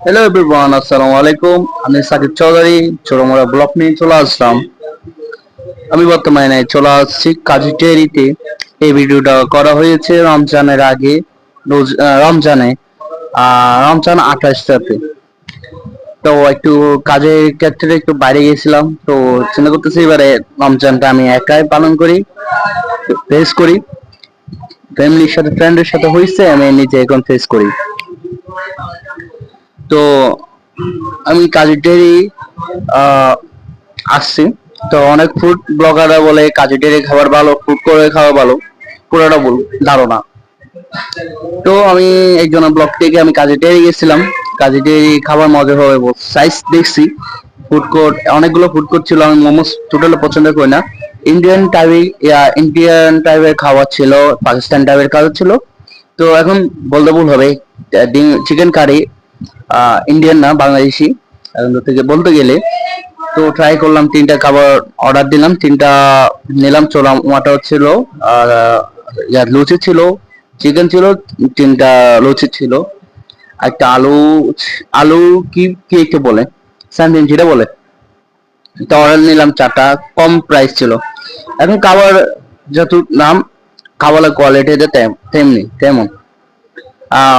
Hello everyone, আসসালামু আলাইকুম। আমি সাকিব চৌধুরী চোরমোড়া ব্লক নিয়ে চলে আসলাম। আমি বর্তমানে চলে আসছি কাজীটেরিতে। এই ভিডিওটা করা হয়েছে রমজানের আগে, রমজানে রমজান 28টাতে। তো একটু কাজের ক্ষেত্রে একটু বাইরে গেছিলাম, তো চিন্তা করতেছি এবারে রমজানটা আমি একাই পালন করি, ফেস করি। ফ্যামিলির সাথে ফ্রেন্ডের সাথে হয়েছে, আমি নিজে এখন ফেস করি। তো আমি কাজীটেরি আসছি। তো অনেক ফুড ব্লগাররা বলে কাজীটেরি খাবার ভালো, ফুড করে খাওয়া ভালো। পুরোটা ভুল ধারণা। তো আমি একজন ব্লগ থেকে আমি কাজীটেরি গেছিলাম। কাজীটেরি খাবার মজা হবে, সাইজ দেখছি। ফুড কোর্ট, অনেকগুলো ফুড কোর্ট ছিল। আমি মোমোস টোটালি পছন্দ করি না। ইন্ডিয়ান টাইপের খাবার ছিল, পাকিস্তান টাইপের খাবার ছিল। তো এখন বলতে ভুল হবে, চিকেন কারি ইন্ডিয়ান না, বাংলাদেশি এখন থেকে বলতে গেলে। তো ট্রাই করলাম, তিনটা খাবার অর্ডার দিলাম, তিনটা নিলাম। চোলা মাটা ছিল, আর লুচি ছিল, চিকেন ছিল, তিনটা লুচি ছিল, একটা আলু, আলু কি কি একটু বলে সামথিং যেটা বলে। তো অর্ডার নিলাম চারটা, কম প্রাইস ছিল। এখন খাবার যত নাম, খাবারের কোয়ালিটি তেমনি তেমন।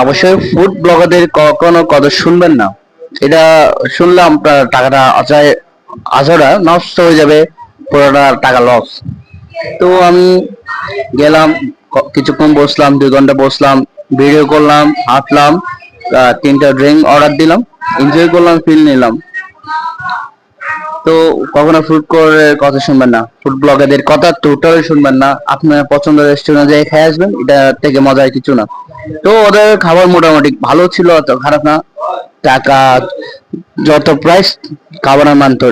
অবশ্যই ফুড ব্লগারদের কখনো কথা শুনবেন না। এটা শুনলে আপনার টাকাটা আজরা নষ্ট হয়ে যাবে, পুরোটা টাকা লস। তো আমি গেলাম, কিছুক্ষণ বসলাম, 2 ঘন্টা বসলাম, ভিডিও করলাম, হাঁটলাম, তিনটা ড্রিঙ্ক অর্ডার দিলাম, এনজয় করলাম, ফিল নিলাম। তো কখনো ফুড করে কথা শুনবেন না, ফুড ব্লগারদের কথা টোটালি শুনবেন না। আপনার পছন্দের রেস্টুরেন্টে যেয়ে খেয়ে আসবেন, এটা থেকে মজার কিছু না। তো ওদের খাবার মোটামুটি ভালো ছিল, অত খারাপ না। টাকা যত প্রাইস, খাবারের মান তো